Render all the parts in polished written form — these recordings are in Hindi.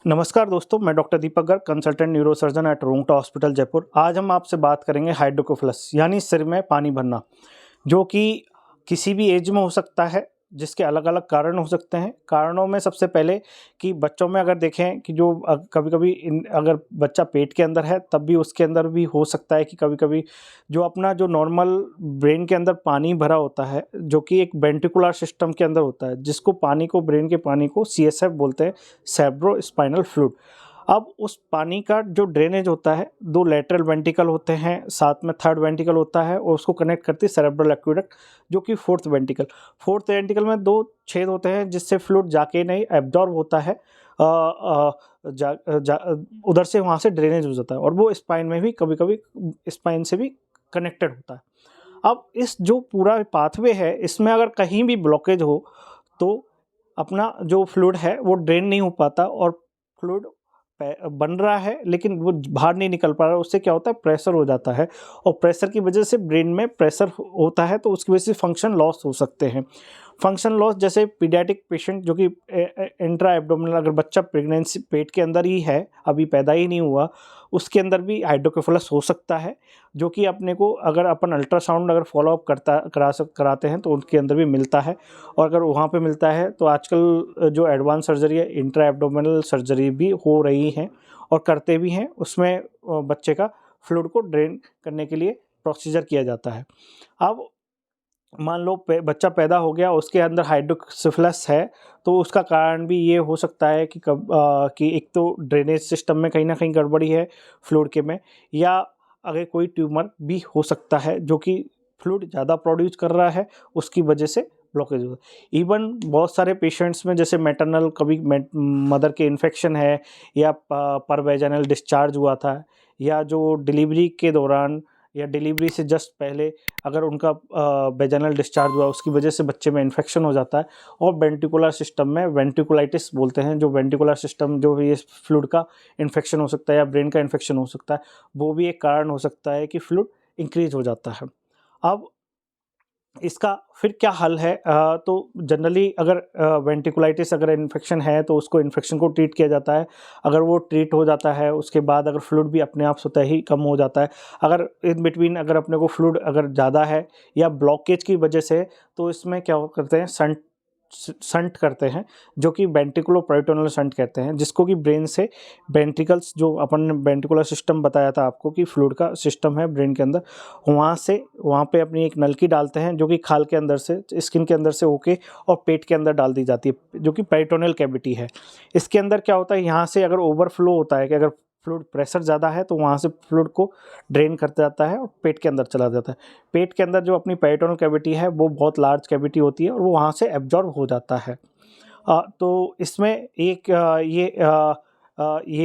नमस्कार दोस्तों, मैं doctor Deepak Garg, consultant neurosurgeon at Rungta hospital Jaipur. आज हम आपसे बात करेंगे हाइड्रोकोफ्लस यानी सिर में पानी भरना, जो कि किसी भी एज में हो सकता है, जिसके अलग-अलग कारण हो सकते हैं। कारणों में सबसे पहले कि बच्चों में अगर देखें कि जो कभी-कभी अगर बच्चा पेट के अंदर है, तब भी उसके अंदर भी हो सकता है कि कभी-कभी जो अपना जो नॉर्मल ब्रेन के अंदर पानी भरा होता है, जो कि एक वेंट्रिकुलर सिस्टम के अंदर होता है, जिसको पानी को ब्रेन के पानी को सीएसएफ बोलते हैं, सेरेब्रोस्पाइनल फ्लूइड। अब उस पानी का जो ड्रेनेज होता है, 2 लैटरल वेंट्रिकल होते हैं, साथ में थर्ड वेंट्रिकल होता है और उसको कनेक्ट करती है सेरेब्रल एक्वेडक्ट, जो कि फोर्थ वेंट्रिकल। फोर्थ वेंट्रिकल में 2 छेद होते हैं, जिससे फ्लूइड जाके नहीं एब्जॉर्ब होता है, अ अ, जा जा उधर से वहाँ से ड्रेनेज हो जाता है और वो स्पाइन में भी कभी-कभी स्पाइन से भी कनेक्टेड होता है। अब इस जो पूरा पाथवे है, इसमें अगर कहीं भी ब्लॉकेज हो, तो अपना जो फ्लूइड है, वो ड्रेन नहीं हो पाता और फ्लूइड बन रहा है, लेकिन वो बाहर नहीं निकल पा रहा है। उससे क्या होता है, प्रेशर हो जाता है और प्रेशर की वजह से ब्रेन में प्रेशर होता है, तो उसकी वजह से फंक्शन लॉस हो सकते हैं। फंक्शन लॉस जैसे पीडियाट्रिक पेशेंट, जो कि इंट्रा एब्डोमिनल, अगर बच्चा प्रेगनेंसी पेट के अंदर ही है, अभी पैदा ही नहीं हुआ, उसके अंदर भी हाइड्रोकेफेलस हो सकता है, जो कि अपने को अगर अपन अल्ट्रासाउंड अगर फॉलो अप कराते हैं, तो उनके अंदर भी मिलता है। और अगर वहाँ पे मिलता है, तो आजकल जो एडवांस सर्जरी है, इंट्रा एब्डोमिनल सर्जरी भी हो रही हैं और करते भी हैं। उसमें बच्चे का फ्लूइड को ड्रेन करने के लिए प्रोसीजर किया जाता है। अब मान लो बच्चा पैदा हो गया, उसके अंदर हाइड्रोसिफिलिस है, तो उसका कारण भी ये हो सकता है कि कि एक तो ड्रेनेज सिस्टम में कहीं न कहीं गड़बड़ी है फ्लूइड के में, या अगर कोई ट्यूमर भी हो सकता है, जो कि फ्लूइड ज़्यादा प्रोड्यूस कर रहा है, उसकी वजह से ब्लॉकेज हो। इवन बहुत सारे पेशेंट्स में जैसे मैटरनल कभी मदर के इन्फेक्शन है, या परवेजाइनल डिस्चार्ज हुआ था, या जो डिलीवरी के दौरान या डिलीवरी से जस्ट पहले अगर उनका वेजाइनल डिस्चार्ज हुआ, उसकी वजह से बच्चे में इन्फेक्शन हो जाता है और वेंट्रिकुलर सिस्टम में वेंट्रिकुलाइटिस बोलते हैं, जो वेंट्रिकुलर सिस्टम जो ये फ्लूइड का इन्फेक्शन हो सकता है या ब्रेन का इन्फेक्शन हो सकता है, वो भी एक कारण हो सकता है कि फ्लूइड इंक्रीज हो जाता है। अब इसका फिर क्या हल है? तो जनरली अगर वेंट्रिकुलाइटिस अगर इन्फेक्शन है, तो उसको इन्फेक्शन को ट्रीट किया जाता है। अगर वो ट्रीट हो जाता है, उसके बाद अगर फ्लूइड भी अपने आप स्वतः ही कम हो जाता है। अगर इन बिटवीन अगर अपने को फ्लूइड अगर ज़्यादा है या ब्लॉकेज की वजह से, तो इसमें क्या करते हैं, शंट करते हैं, जो कि वेंट्रिकुलोपेरिटोनियल शंट कहते हैं, जिसको कि ब्रेन से वेंट्रिकल्स, जो अपन ने वेंट्रिकुलर सिस्टम बताया था आपको कि फ्लूइड का सिस्टम है ब्रेन के अंदर, वहाँ पे अपनी एक नलकी डालते हैं, जो कि खाल के अंदर से, स्किन के अंदर से होके और पेट के अंदर डाल दी जाती है, जो कि पेरिटोनियल कैविटी है। इसके अंदर क्या होता है, यहाँ से अगर ओवरफ्लो होता है कि अगर फ्लूइड प्रेशर ज़्यादा है, तो वहाँ से फ्लूइड को ड्रेन करता जाता है और पेट के अंदर चला जाता है। पेट के अंदर जो अपनी पेरिटोनियल कैविटी है, वो बहुत लार्ज कैविटी होती है और वो वहाँ से एब्जॉर्ब हो जाता है। तो इसमें ये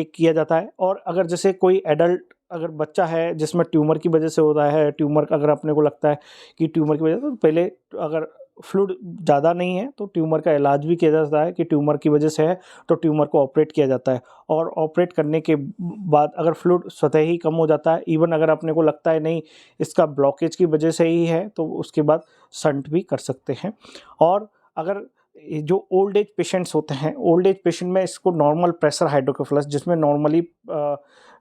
किया जाता है। और अगर जैसे कोई एडल्ट अगर बच्चा है जिसमें ट्यूमर की वजह से होता है, ट्यूमर अगर अपने को लगता है कि ट्यूमर की वजह से, तो पहले अगर फ्लूइड ज़्यादा नहीं है, तो ट्यूमर का इलाज भी किया जाता है कि ट्यूमर की वजह से है, तो ट्यूमर को ऑपरेट किया जाता है। और ऑपरेट करने के बाद अगर फ्लूइड स्वतः ही कम हो जाता है, इवन अगर अपने को लगता है नहीं इसका ब्लॉकेज की वजह से ही है, तो उसके बाद शंट भी कर सकते हैं। और अगर ये जो ओल्ड एज पेशेंट्स होते हैं, ओल्ड एज पेशेंट में इसको नॉर्मल प्रेशर हाइड्रोकेफेलस, जिसमें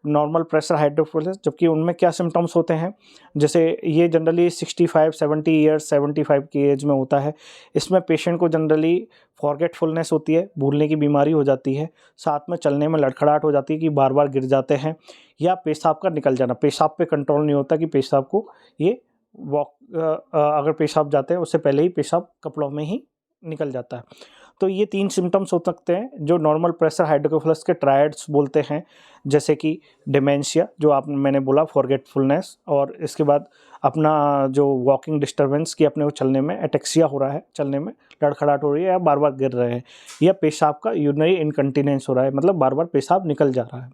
नॉर्मल प्रेशर हाइड्रोकेफेलस, जबकि उनमें क्या सिम्पटम्स होते हैं, जैसे ये जनरली 65-70 ईयर्स 75 की एज में होता है। इसमें पेशेंट को जनरली फॉरगेटफुलनेस होती है, भूलने की बीमारी हो जाती है, साथ में चलने में लड़खड़ाहट हो जाती है कि बार-बार गिर जाते हैं, या पेशाब का निकल जाना, पेशाब पे कंट्रोल नहीं होता कि पेशाब को ये अगर पेशाब जाते हैं, उससे पहले ही पेशाब कपड़ों में ही निकल जाता है। तो ये 3 सिम्पटम्स हो सकते हैं, जो नॉर्मल प्रेशर हाइड्रोकेफेलस के ट्रायड्स बोलते हैं, जैसे कि डिमेंशिया, जो मैंने बोला, फॉरगेटफुलनेस, और इसके बाद अपना जो वॉकिंग डिस्टर्बेंस, कि अपने को चलने में एटेक्सिया हो रहा है, चलने में लड़खड़ाहट हो रही है या बार-बार गिर रहे हैं, या पेशाब का यूरिनरी इनकंटीनेंस हो रहा है, मतलब बार-बार पेशाब निकल जा रहा है।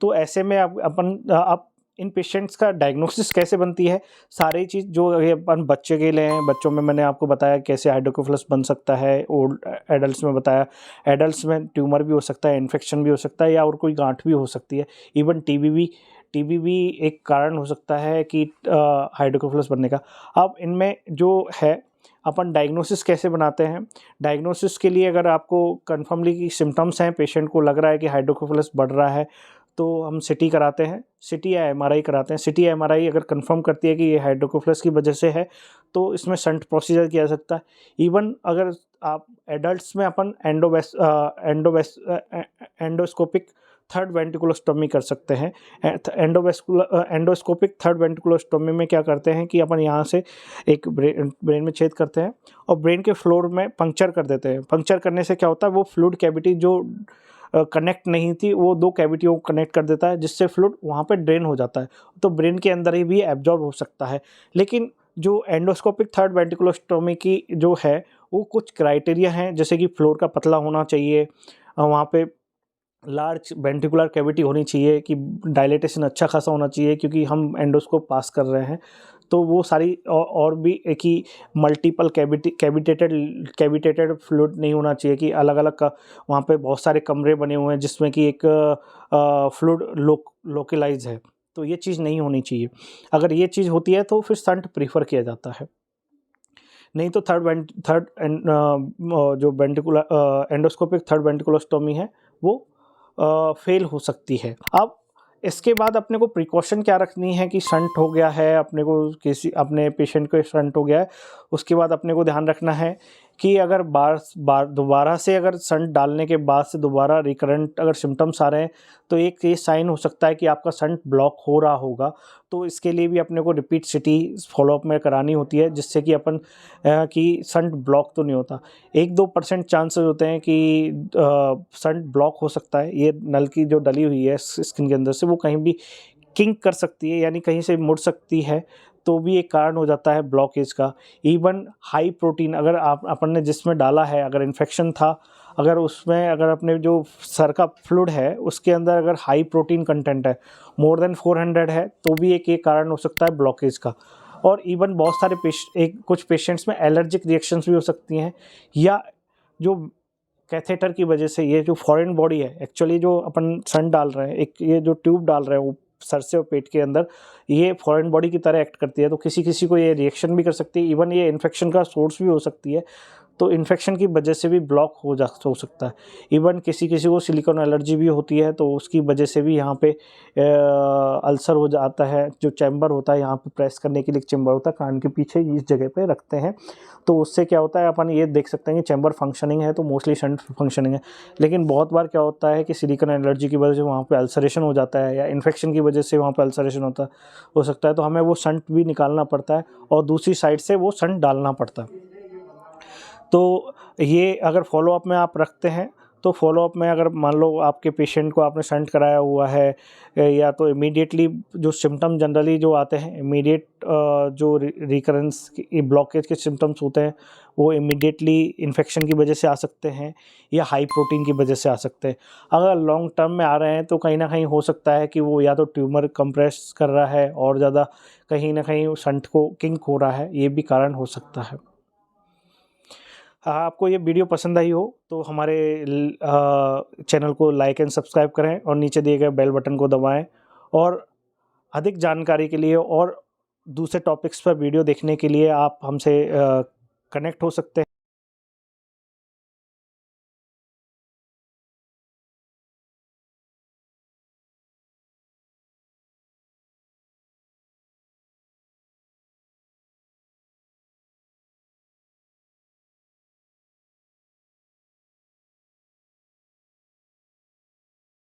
तो ऐसे में आप इन पेशेंट्स का डायग्नोसिस कैसे बनती है, सारी चीज़ जो ये अपन बच्चे के लिए हैं, बच्चों में मैंने आपको बताया कैसे हाइड्रोकेफेलस बन सकता है, ओल्ड एडल्ट्स में बताया, एडल्ट्स में ट्यूमर भी हो सकता है, इन्फेक्शन भी हो सकता है, या और कोई गांठ भी हो सकती है, इवन टीबी भी एक कारण हो सकता है कि हाइड्रोकेफेलस बनने का। अब इनमें जो है अपन डायग्नोसिस कैसे बनाते हैं। डायग्नोसिस के लिए अगर आपको कन्फर्मली की सिम्टम्स हैं, पेशेंट को लग रहा है कि हाइड्रोकोफिलस बढ़ रहा है, तो हम सिटी कराते हैं, सिटी या एमआरआई कराते हैं। सिटी या एमआरआई अगर कंफर्म करती है कि ये हाइड्रोकोफिलस की वजह से है, तो इसमें शंट प्रोसीजर किया जा सकता है। इवन अगर आप एडल्ट्स में अपन एंडोस्कोपिक थर्ड वेंट्रिकुलोस्टोमी कर सकते हैं। एंडोस्कोपिक थर्ड वेंट्रिकुलोस्टोमी में क्या करते हैं कि अपन यहाँ से एक ब्रेन में छेद करते हैं और ब्रेन के फ्लोर में पंक्चर कर देते हैं। पंक्चर करने से क्या होता है, वो फ्लूइड कैविटी जो कनेक्ट नहीं थी, वो दो कैविटियों को कनेक्ट कर देता है, जिससे फ्लूइड वहाँ पे ड्रेन हो जाता है, तो ब्रेन के अंदर ही भी एब्जॉर्ब हो सकता है। लेकिन जो एंडोस्कोपिक थर्ड वेंट्रिकुलोस्टोमी की जो है, वो कुछ क्राइटेरिया हैं, जैसे कि फ्लोर का पतला होना चाहिए, वहाँ पे लार्ज वेंट्रिकुलर कैविटी होनी चाहिए, कि डायलेटेशन अच्छा खासा होना चाहिए, क्योंकि हम एंडोस्कोप पास कर रहे हैं। तो वो सारी और भी एक ही मल्टीपल कैविटेटेड फ्लूइड नहीं होना चाहिए, कि अलग अलग का वहाँ पे बहुत सारे कमरे बने हुए हैं जिसमें कि एक फ्लूइड लोकलाइज है, तो ये चीज़ नहीं होनी चाहिए। अगर ये चीज़ होती है तो फिर शंट प्रीफर किया जाता है। नहीं तो जो वेंट्रिकुलर एंडोस्कोपिक थर्ड वेंट्रिकुलोस्टोमी है, वो फेल हो सकती है। अब इसके बाद अपने को प्रिकॉशन क्या रखनी है कि शंट हो गया है, अपने को किसी अपने पेशेंट को शंट हो गया है, उसके बाद अपने को ध्यान रखना है कि अगर दोबारा से अगर शंट डालने के बाद से दोबारा रिकरेंट अगर सिम्टम्स आ रहे हैं, तो एक ये साइन हो सकता है कि आपका शंट ब्लॉक हो रहा होगा। तो इसके लिए भी अपने को रिपीट सिटी फॉलोअप में करानी होती है, जिससे कि अपन कि शंट ब्लॉक तो नहीं होता। 1-2% चांसेस होते हैं कि शंट ब्लॉक हो सकता है। ये नल की जो डली हुई है स्किन के अंदर से, वो कहीं भी किंक कर सकती है, यानी कहीं से मुड़ सकती है, तो भी एक कारण हो जाता है ब्लॉकेज का। इवन हाई प्रोटीन अगर अपन ने जिसमें डाला है, अगर इन्फेक्शन था, अगर उसमें अगर अपने जो सर का फ्लूइड है उसके अंदर अगर हाई प्रोटीन कंटेंट है, मोर देन 400 है, तो भी एक कारण हो सकता है ब्लॉकेज का। और इवन बहुत सारे कुछ पेशेंट्स में एलर्जिक रिएक्शंस भी हो सकती हैं, या जो कैथेटर की वजह से, ये जो फॉरेन बॉडी है एक्चुअली, जो अपन सन डाल रहे हैं, एक ये जो ट्यूब डाल रहे हैं वो सर से और पेट के अंदर, ये फॉरेन बॉडी की तरह एक्ट करती है, तो किसी किसी को ये रिएक्शन भी कर सकती है। इवन ये इन्फेक्शन का सोर्स भी हो सकती है, तो इन्फेक्शन की वजह से भी ब्लॉक हो सकता है। इवन किसी किसी को सिलिकॉन एलर्जी भी होती है, तो उसकी वजह से भी यहाँ पे अल्सर हो जाता है। जो चैम्बर होता है, यहाँ पे प्रेस करने के लिए एक चैम्बर होता है कान के पीछे, इस जगह पे रखते हैं, तो उससे क्या होता है, अपन ये देख सकते हैं कि चैम्बर फंक्शनिंग है, तो मोस्टली शंट फंक्शनिंग है। लेकिन बहुत बार क्या होता है कि सिलिकॉन एलर्जी की वजह से वहाँ पे अल्सरेशन हो जाता है, या इन्फेक्शन की वजह से वहाँ पे अल्सरेशन हो सकता है, तो हमें वो शंट भी निकालना पड़ता है और दूसरी साइड से वो शंट डालना पड़ता है। तो ये अगर फॉलोअप में आप रखते हैं, तो फॉलोअप में अगर मान लो आपके पेशेंट को आपने शंट कराया हुआ है, या तो इमीडिएटली जो सिम्टम जनरली जो आते हैं, इमीडिएट जो रिकरेंस ब्लॉकेज के सिम्टम्स होते हैं, वो इमीडिएटली इन्फेक्शन की वजह से आ सकते हैं, या हाई प्रोटीन की वजह से आ सकते हैं। अगर लॉन्ग टर्म में आ रहे हैं, तो कहीं ना कहीं हो सकता है कि वो या तो ट्यूमर कंप्रेस कर रहा है और ज़्यादा, कहीं ना कहीं शंट को किंक हो रहा है, ये भी कारण हो सकता है। आपको ये वीडियो पसंद आई हो तो हमारे चैनल को लाइक एंड सब्सक्राइब करें और नीचे दिए गए बेल बटन को दबाएं, और अधिक जानकारी के लिए और दूसरे टॉपिक्स पर वीडियो देखने के लिए आप हमसे कनेक्ट हो सकते हैं।